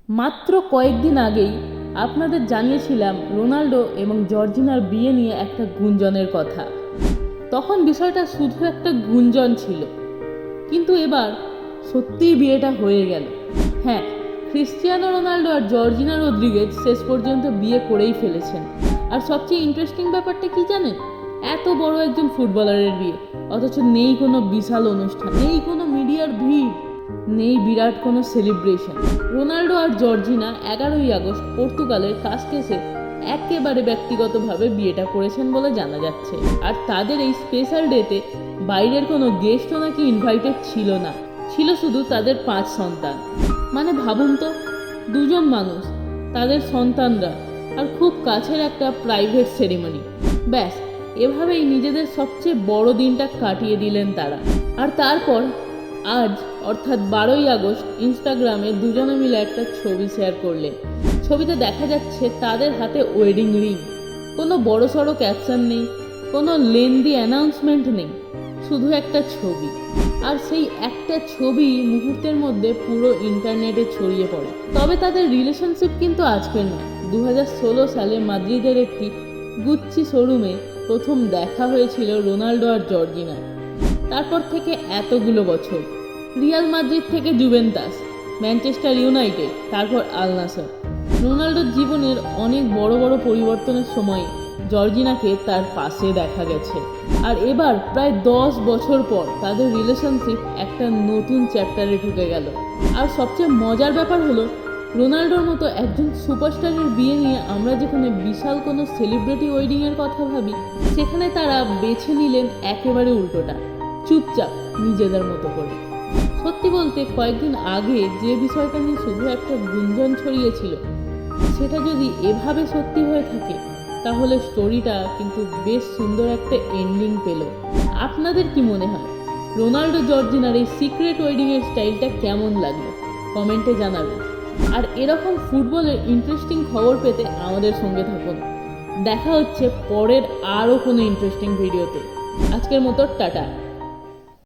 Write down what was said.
মাত্র কয়েকদিন আগেই আপনাদের জানিয়েছিলাম রোনাল্ডো এবং জর্জিনার বিয়ে নিয়ে একটা গুঞ্জনের কথা। তখন বিষয়টা শুধু একটা গুঞ্জন ছিল, কিন্তু এবার সত্যিই বিয়েটা হয়ে গেল। হ্যাঁ, ক্রিস্টিয়ানো রোনাল্ডো আর জর্জিনা রদ্রিগেজ শেষ পর্যন্ত বিয়ে করেই ফেলেছেন। আর সবচেয়ে ইন্টারেস্টিং ব্যাপারটা কি জানেন? এত বড় একজন ফুটবলারের বিয়ে, অথচ নেই কোনো বিশাল অনুষ্ঠান, নেই কোনো মিডিয়ার ভিড়, নেই বিরাট কোনো সেলিব্রেশন। রোনাল্ডো আর জর্জিনা 11ই আগস্ট পর্তুগালের কাসকেসে একেবারে ব্যক্তিগতভাবে বিয়েটা করেছেন বলে জানা যাচ্ছে। আর তাদের এই স্পেশাল ডেতে বাইরের কোনো গেস্টও নাকি ইনভাইটেড ছিল না, ছিল শুধু তাদের 5 সন্তান। মানে ভাবুন তো, দুজন মানুষ, তাদের সন্তানরা, আর খুব কাছের একটা প্রাইভেট সেরিমনি। ব্যাস, এভাবেই নিজেদের সবচেয়ে বড় দিনটা কাটিয়ে দিলেন তারা। আর তারপর আজ অর্থাৎ 12ই আগস্ট ইনস্টাগ্রামে দুজনে মিলে একটা ছবি শেয়ার করলেন। ছবিতে দেখা যাচ্ছে তাদের হাতে ওয়েডিং রিং। কোনো বড়সড় ক্যাপশন নেই, কোনো লেন্দি অ্যানাউন্সমেন্ট নেই, শুধু একটা ছবি। আর সেই একটা ছবি মুহূর্তের মধ্যে পুরো ইন্টারনেটে ছড়িয়ে পড়ে। তবে তাদের রিলেশনশিপ কিন্তু আজকের নয়। 2016 সালে মাদ্রিদের একটি গুচ্চি শোরুমে প্রথম দেখা হয়েছিল রোনাল্ডো আর জর্জিনার। তারপর থেকে এতগুলো বছর, রিয়াল মাদ্রিদ থেকে জুভেন্টাস, ম্যানচেস্টার ইউনাইটেড, তারপর আল নাসর। রোনাল্ডোর জীবনের অনেক বড় বড় পরিবর্তনের সময় জর্জিনাকে তার পাশে দেখা গেছে। আর এবার প্রায় 10 বছর পর তাদের রিলেশনশিপ একটা নতুন চ্যাপ্টারে ঢুকে গেল। আর সবচেয়ে মজার ব্যাপার হলো, রোনাল্ডোর মতো একজন সুপারস্টারের বিয়ে নিয়ে আমরা যেখানে বিশাল কোনো সেলিব্রিটি ওয়েডিংয়ের কথা ভাবি, সেখানে তারা বেছে নিলেন একেবারে উল্টোটা, চুপচাপ নিজেদের মতো করে। সত্যি বলতে কয়েকদিন আগে যে বিষয়টা নিয়ে শুধু একটা গুঞ্জন ছড়িয়েছিল, সেটা যদি এভাবে সত্যি হয়ে থাকে, তাহলে স্টোরিটা কিন্তু বেশ সুন্দর একটা এন্ডিং পেল। আপনাদের কি মনে হয়, রোনাল্ডো জর্জিনার এই সিক্রেট ওয়েডিংয়ের স্টাইলটা কেমন লাগলো? কমেন্টে জানাবেন। আর এরকম ফুটবলের ইন্টারেস্টিং খবর পেতে আমাদের সঙ্গে থাকুন। দেখা হচ্ছে পরের আরও কোনো ইন্টারেস্টিং ভিডিওতে। আজকের মতো টাটা।